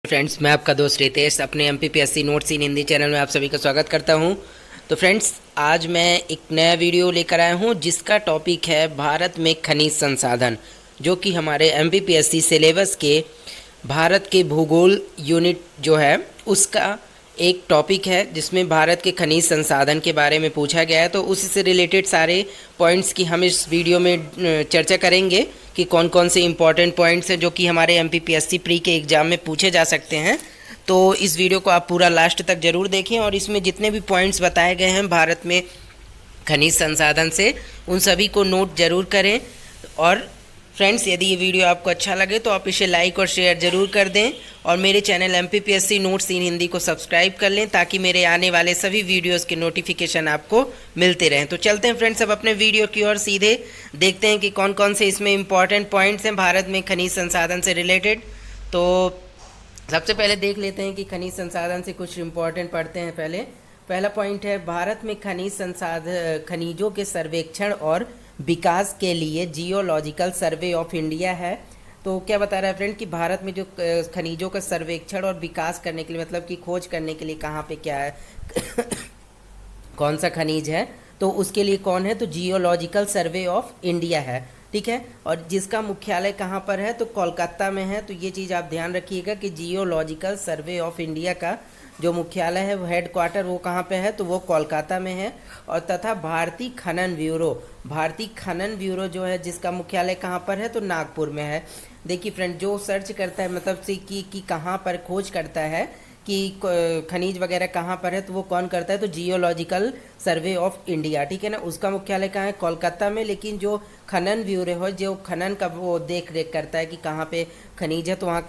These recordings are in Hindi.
फ्रेंड्स, मैं आपका दोस्त रितेश अपने MPPSC नोट्स इन हिंदी चैनल में आप सभी का स्वागत करता हूं। तो फ्रेंड्स, आज मैं एक नया वीडियो लेकर आया हूं जिसका टॉपिक है भारत में खनिज संसाधन, जो कि हमारे MPPSC सिलेबस के भारत के भूगोल यूनिट जो है उसका एक टॉपिक है, जिसमें भारत के खनिज संसाधन के बारे में पूछा गया है। तो उसी से रिलेटेड सारे पॉइंट्स की हम इस वीडियो में चर्चा करेंगे कि कौन कौन से इंपॉर्टेंट पॉइंट्स हैं जो कि हमारे MPPSC प्री के एग्ज़ाम में पूछे जा सकते हैं। तो इस वीडियो को आप पूरा लास्ट तक ज़रूर देखें और इसमें जितने भी पॉइंट्स बताए गए हैं भारत में खनिज संसाधन से, उन सभी को नोट ज़रूर करें। और फ्रेंड्स, यदि ये वीडियो आपको अच्छा लगे तो आप इसे लाइक और शेयर ज़रूर कर दें और मेरे चैनल MPPSC नोट्स इन हिंदी को सब्सक्राइब कर लें, ताकि मेरे आने वाले सभी वीडियोस के नोटिफिकेशन आपको मिलते रहें। तो चलते हैं फ्रेंड्स, अब अपने वीडियो की ओर सीधे देखते हैं कि कौन कौन से इसमें इंपॉर्टेंट पॉइंट्स हैं भारत में खनिज संसाधन से रिलेटेड। तो सबसे पहले देख लेते हैं कि खनिज संसाधन से कुछ इंपॉर्टेंट पढ़ते हैं। पहला पॉइंट है, भारत में खनिजों के सर्वेक्षण और विकास के लिए जियोलॉजिकल सर्वे ऑफ इंडिया है। तो क्या बता रहा है फ्रेंड कि भारत में जो खनिजों का सर्वेक्षण और विकास करने के लिए, मतलब कि खोज करने के लिए कहाँ पे क्या है कौन सा खनिज है, तो उसके लिए कौन है, तो जियोलॉजिकल सर्वे ऑफ इंडिया है। ठीक है, और जिसका मुख्यालय कहाँ पर है, तो कोलकाता में है। तो ये चीज़ आप ध्यान रखिएगा कि जियोलॉजिकल सर्वे ऑफ इंडिया का जो मुख्यालय है, वो हेड क्वार्टर वो कहाँ पे है, तो वो कोलकाता में है। और तथा भारतीय खनन ब्यूरो जो है, जिसका मुख्यालय कहाँ पर है, तो नागपुर में है। देखिए फ्रेंड, जो सर्च करता है, मतलब से कि कहाँ पर खोज करता है कि खनिज वगैरह कहाँ पर है, तो वो कौन करता है, तो जियोलॉजिकल सर्वे ऑफ इंडिया। ठीक है ना, उसका मुख्यालय कहाँ है, कोलकाता में। लेकिन जो खनन ब्यूरो है, जो खनन का वो देख रेख करता है कि कहाँ पे खनिज है, तो वहाँ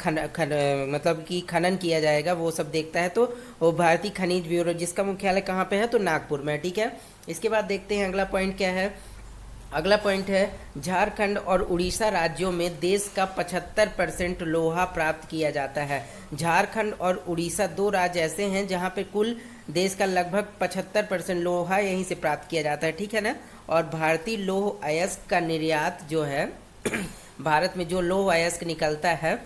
मतलब कि खनन किया जाएगा, वो सब देखता है। तो वो भारतीय खनिज ब्यूरो, जिसका मुख्यालय कहाँ पे है, तो नागपुर में। ठीक है, इसके बाद देखते हैं अगला पॉइंट क्या है। अगला पॉइंट है, झारखंड और उड़ीसा राज्यों में देश का 75% लोहा प्राप्त किया जाता है। झारखंड और उड़ीसा दो राज्य ऐसे हैं जहां पे कुल देश का लगभग 75% लोहा यहीं से प्राप्त किया जाता है। ठीक है ना, और भारतीय लौह अयस्क का निर्यात जो है भारत में जो लौह अयस्क निकलता है,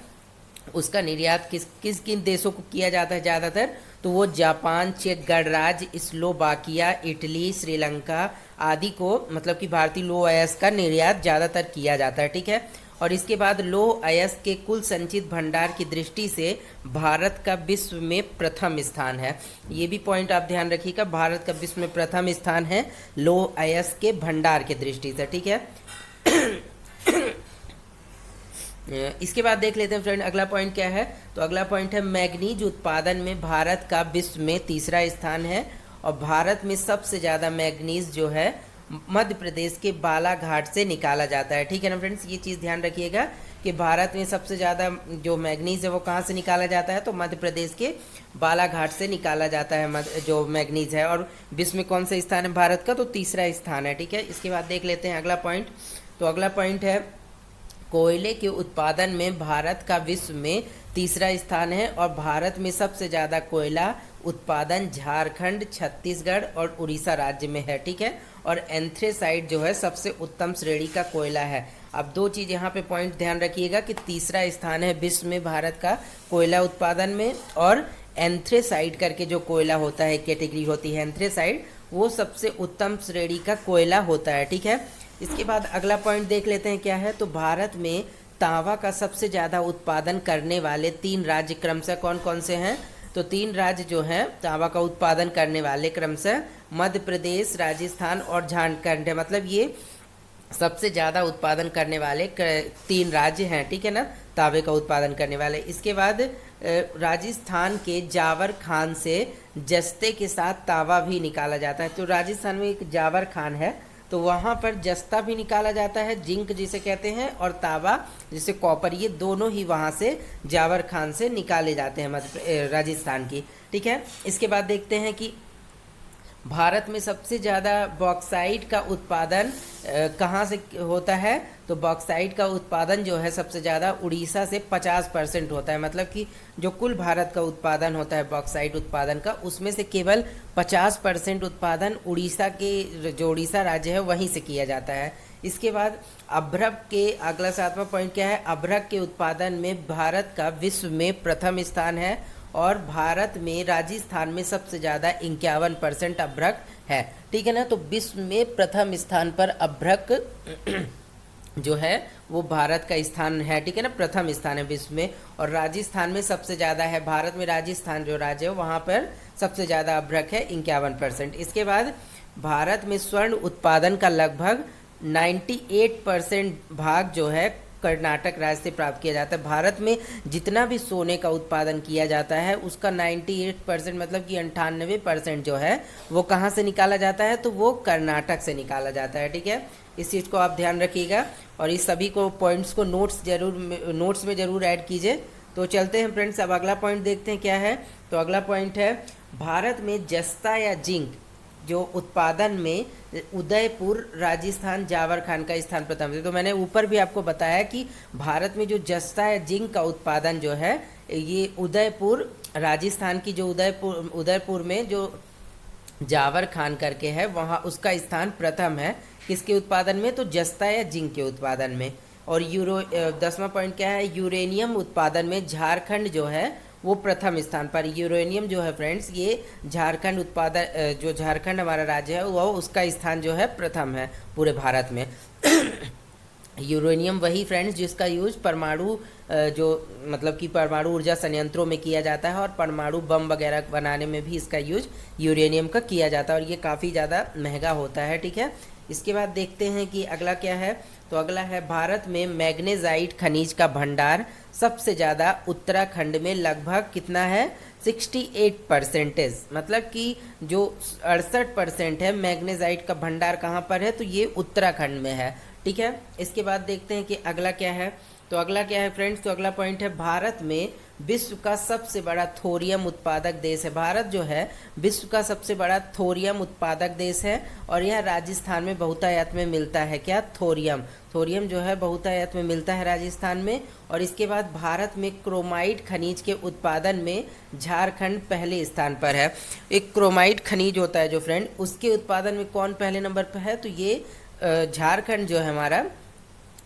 उसका निर्यात किस किन देशों को किया जाता है ज़्यादातर, तो वो जापान, चेक गणराज्य, स्लोवाकिया, इटली, श्रीलंका आदि को, मतलब कि भारतीय लौह अयस्क का निर्यात ज़्यादातर किया जाता है। ठीक है, और इसके बाद लौह अयस्क के कुल संचित भंडार की दृष्टि से भारत का विश्व में प्रथम स्थान है। ये भी पॉइंट आप ध्यान रखिएगा, भारत का विश्व में प्रथम स्थान है लौह अयस्क के भंडार की दृष्टि से। ठीक है, इसके बाद देख लेते हैं फ्रेंड, अगला पॉइंट क्या है। तो अगला पॉइंट है, मैग्नीज उत्पादन में भारत का विश्व में तीसरा स्थान है। और भारत में सबसे ज़्यादा मैग्नीज जो है मध्य प्रदेश के बालाघाट से निकाला जाता है। ठीक है ना फ्रेंड्स, ये चीज़ ध्यान रखिएगा कि भारत में सबसे ज़्यादा जो मैग्नीज है वो कहाँ से निकाला जाता है, तो मध्य प्रदेश के बालाघाट से निकाला जाता है जो मैग्नीज है। और विश्व में कौन सा स्थान है भारत का, तो तीसरा स्थान है। ठीक है, इसके बाद देख लेते हैं अगला पॉइंट। तो अगला पॉइंट है, कोयले के उत्पादन में भारत का विश्व में तीसरा स्थान है। और भारत में सबसे ज़्यादा कोयला उत्पादन झारखंड, छत्तीसगढ़ और उड़ीसा राज्य में है। ठीक है, और एंथ्रेसाइट जो है सबसे उत्तम श्रेणी का कोयला है। अब दो चीज़ यहाँ पे पॉइंट ध्यान रखिएगा कि तीसरा स्थान है विश्व में भारत का कोयला उत्पादन में, और एंथ्रेसाइट करके जो कोयला होता है, कैटेगरी होती है एंथ्रेसाइट, वो सबसे उत्तम श्रेणी का कोयला होता है। ठीक है, इसके बाद अगला पॉइंट देख लेते हैं क्या है। तो भारत में तांबा का सबसे ज़्यादा उत्पादन करने वाले 3 राज्य क्रमशः कौन कौन से हैं, तो 3 राज्य जो हैं तांबा का उत्पादन करने वाले क्रमशः मध्य प्रदेश, राजस्थान और झारखंड है। मतलब ये सबसे ज़्यादा उत्पादन करने वाले 3 राज्य हैं। ठीक है ना, तांबे का उत्पादन करने वाले। इसके बाद राजस्थान के जावर खान से जस्ते के साथ तांबा भी निकाला जाता है। तो राजस्थान में एक जावर खान है, तो वहाँ पर जस्ता भी निकाला जाता है, जिंक जिसे कहते हैं, और तांबा जिसे कॉपर, ये दोनों ही वहाँ से जावर खान से निकाले जाते हैं राजस्थान की। ठीक है, इसके बाद देखते हैं कि भारत में सबसे ज़्यादा बॉक्साइट का उत्पादन कहाँ से होता है, तो बॉक्साइट का उत्पादन जो है सबसे ज़्यादा उड़ीसा से 50% होता है। मतलब कि जो कुल भारत का उत्पादन होता है बॉक्साइट उत्पादन का, उसमें से केवल 50% उत्पादन उड़ीसा के, जो उड़ीसा राज्य है वहीं से किया जाता है। इसके बाद अभ्रक के अगला 7वां पॉइंट क्या है, अभ्रक के उत्पादन में भारत का विश्व में प्रथम स्थान है और भारत में राजस्थान में सबसे ज़्यादा 51% अभ्रक है। ठीक है ना, तो विश्व में प्रथम स्थान पर अभ्रक जो है वो भारत का स्थान है। ठीक है ना, प्रथम स्थान है विश्व में, और राजस्थान में सबसे ज़्यादा है। भारत में राजस्थान जो राज्य है वहाँ पर सबसे ज़्यादा अभ्रक है 51%। इसके बाद भारत में स्वर्ण उत्पादन का लगभग 98% भाग जो है कर्नाटक राज्य से प्राप्त किया जाता है। भारत में जितना भी सोने का उत्पादन किया जाता है उसका 98% मतलब कि 98% जो है वो कहाँ से निकाला जाता है, तो वो कर्नाटक से निकाला जाता है। ठीक है, इस चीज़ को आप ध्यान रखिएगा और इस सभी को पॉइंट्स को नोट्स में ज़रूर ऐड कीजिए। तो चलते हैं फ्रेंड्स, अब अगला पॉइंट देखते हैं क्या है। तो अगला पॉइंट है भारत में जस्ता या जिंक जो उत्पादन में उदयपुर राजस्थान जावर खान का स्थान प्रथम है। तो मैंने ऊपर भी आपको बताया कि भारत में जो जस्ता या जिंक का उत्पादन जो है ये उदयपुर राजस्थान की जो उदयपुर में जो जावर खान करके है वहाँ उसका स्थान प्रथम है। किसके उत्पादन में, तो जस्ता या जिंक के उत्पादन में। और 10वां पॉइंट क्या है, यूरेनियम उत्पादन में झारखंड जो है वो प्रथम स्थान पर। यूरेनियम जो है फ्रेंड्स ये झारखंड उत्पादन जो झारखंड हमारा राज्य है वो उसका स्थान जो है प्रथम है पूरे भारत में। यूरेनियम वही फ्रेंड्स जिसका यूज परमाणु जो मतलब कि परमाणु ऊर्जा संयंत्रों में किया जाता है और परमाणु बम वगैरह बनाने में भी इसका यूज यूरेनियम का किया जाता है और ये काफ़ी ज़्यादा महंगा होता है। ठीक है, इसके बाद देखते हैं कि अगला क्या है। तो अगला है भारत में मैग्नेजाइट खनिज का भंडार सबसे ज़्यादा उत्तराखंड में लगभग कितना है, 68%। मतलब कि जो 68% है मैग्नेजाइट का भंडार कहाँ पर है, तो ये उत्तराखंड में है। ठीक है, इसके बाद देखते हैं कि अगला क्या है। तो अगला क्या है फ्रेंड्स, तो अगला पॉइंट है भारत में विश्व का सबसे बड़ा थोरियम उत्पादक देश है। भारत जो है विश्व का सबसे बड़ा थोरियम उत्पादक देश है और यह राजस्थान में बहुतायत में मिलता है। क्या, थोरियम जो है बहुतायत में मिलता है राजस्थान में। और इसके बाद भारत में क्रोमाइट खनिज के उत्पादन में झारखंड पहले स्थान पर है। एक क्रोमाइट खनिज होता है जो फ्रेंड, उसके उत्पादन में कौन पहले नंबर पर है, तो ये झारखंड जो है हमारा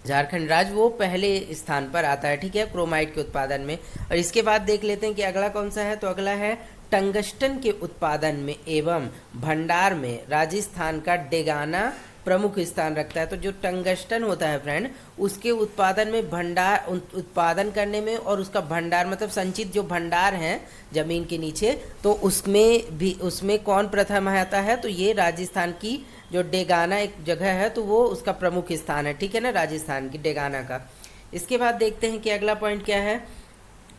झारखंड राज्य वो पहले स्थान पर आता है। ठीक है, क्रोमाइट के उत्पादन में। और इसके बाद देख लेते हैं कि अगला कौन सा है। तो अगला है टंगस्टन के उत्पादन में एवं भंडार में राजस्थान का डेगाना प्रमुख स्थान रखता है। तो जो टंगस्टन होता है फ्रेंड उसके उत्पादन में उत्पादन करने में और उसका भंडार मतलब संचित जो भंडार हैं जमीन के नीचे, तो उसमें कौन प्रथम आता है, तो ये राजस्थान की जो डेगाना एक जगह है तो वो उसका प्रमुख स्थान है। ठीक है ना, राजस्थान की डेगाना का। इसके बाद देखते हैं कि अगला पॉइंट क्या है।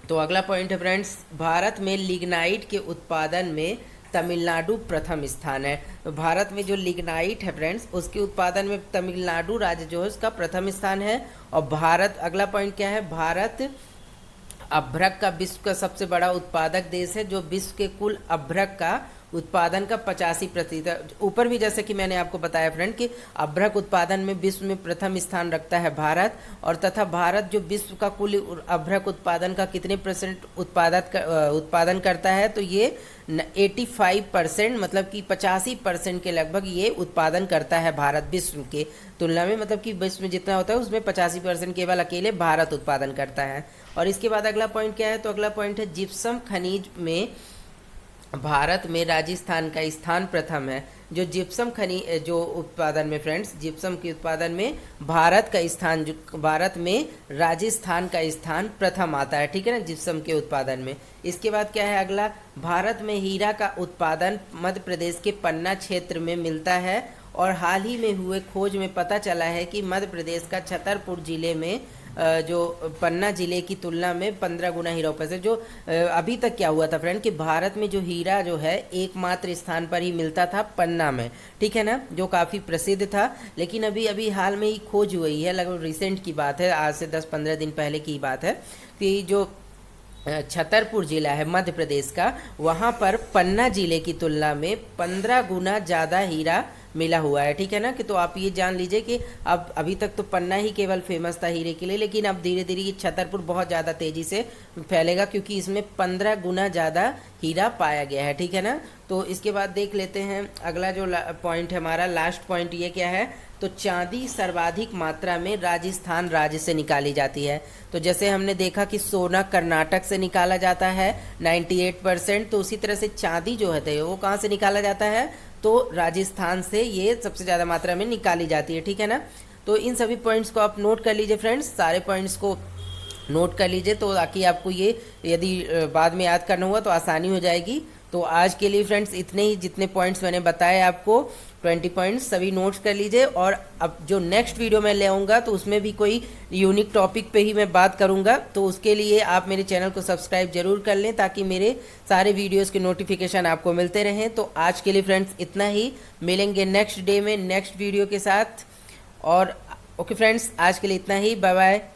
तो अगला पॉइंट है फ्रेंड्स भारत में लिग्नाइट के उत्पादन में तमिलनाडु प्रथम स्थान है। तो भारत में जो लिग्नाइट है फ्रेंड्स उसके उत्पादन में तमिलनाडु राज्य जो है उसका प्रथम स्थान है। और भारत, अगला पॉइंट क्या है, भारत अभ्रक का विश्व का सबसे बड़ा उत्पादक देश है जो विश्व के कुल अभ्रक का उत्पादन का 85%। ऊपर भी जैसे कि मैंने आपको बताया फ्रेंड कि अभ्रक उत्पादन में विश्व में प्रथम स्थान रखता है भारत, और तथा भारत जो विश्व का कुल अभ्रक उत्पादन का कितने % उत्पादन करता है, तो ये 85% मतलब कि 85% के लगभग ये उत्पादन करता है भारत विश्व के तुलना में। मतलब कि विश्व में जितना होता है उसमें 85% केवल अकेले भारत उत्पादन करता है। और इसके बाद अगला पॉइंट क्या है, तो अगला पॉइंट है जिप्सम खनिज में भारत में राजस्थान का स्थान प्रथम है। जो जिप्सम खनिज जो उत्पादन में फ्रेंड्स जिप्सम के उत्पादन में भारत में राजस्थान का स्थान प्रथम आता है। ठीक है ना, जिप्सम के उत्पादन में। इसके बाद क्या है अगला, भारत में हीरा का उत्पादन मध्य प्रदेश के पन्ना क्षेत्र में मिलता है और हाल ही में हुए खोज में पता चला है कि मध्य प्रदेश का छतरपुर जिले में जो पन्ना जिले की तुलना में 15 गुना हीरा उपज है। जो अभी तक क्या हुआ था फ्रेंड कि भारत में जो हीरा जो है एकमात्र स्थान पर ही मिलता था पन्ना में। ठीक है ना, जो काफ़ी प्रसिद्ध था, लेकिन अभी हाल में ही खोज हुई है, लगभग रिसेंट की बात है, आज से 10-15 दिन पहले की बात है कि जो छतरपुर जिला है मध्य प्रदेश का, वहाँ पर पन्ना जिले की तुलना में 15 गुना ज़्यादा हीरा मिला हुआ है। ठीक है ना, कि तो आप ये जान लीजिए कि अब अभी तक तो पन्ना ही केवल फेमस था हीरे के लिए, लेकिन अब धीरे धीरे ये छतरपुर बहुत ज़्यादा तेज़ी से फैलेगा क्योंकि इसमें 15 गुना ज़्यादा हीरा पाया गया है। ठीक है ना, तो इसके बाद देख लेते हैं अगला जो पॉइंट है हमारा, लास्ट पॉइंट ये क्या है, तो चांदी सर्वाधिक मात्रा में राजस्थान राज्य से निकाली जाती है। तो जैसे हमने देखा कि सोना कर्नाटक से निकाला जाता है 98%, तो उसी तरह से चांदी जो है वो कहाँ से निकाला जाता है, तो राजस्थान से ये सबसे ज़्यादा मात्रा में निकाली जाती है, ठीक है ना। तो इन सभी पॉइंट्स को आप नोट कर लीजिए फ्रेंड्स, सारे पॉइंट्स को नोट कर लीजिए, तो ताकि आपको ये यदि बाद में याद करना हुआ तो आसानी हो जाएगी। तो आज के लिए फ्रेंड्स इतने ही, जितने पॉइंट्स मैंने बताए आपको 20 पॉइंट्स सभी नोट्स कर लीजिए। और अब जो नेक्स्ट वीडियो मैं ले आऊँगा तो उसमें भी कोई यूनिक टॉपिक पे ही मैं बात करूँगा, तो उसके लिए आप मेरे चैनल को सब्सक्राइब जरूर कर लें ताकि मेरे सारे वीडियोज़ के नोटिफिकेशन आपको मिलते रहें। तो आज के लिए फ्रेंड्स इतना ही, मिलेंगे नेक्स्ट डे में नेक्स्ट वीडियो के साथ। और ओके फ्रेंड्स, आज के लिए इतना ही, बाय बाय।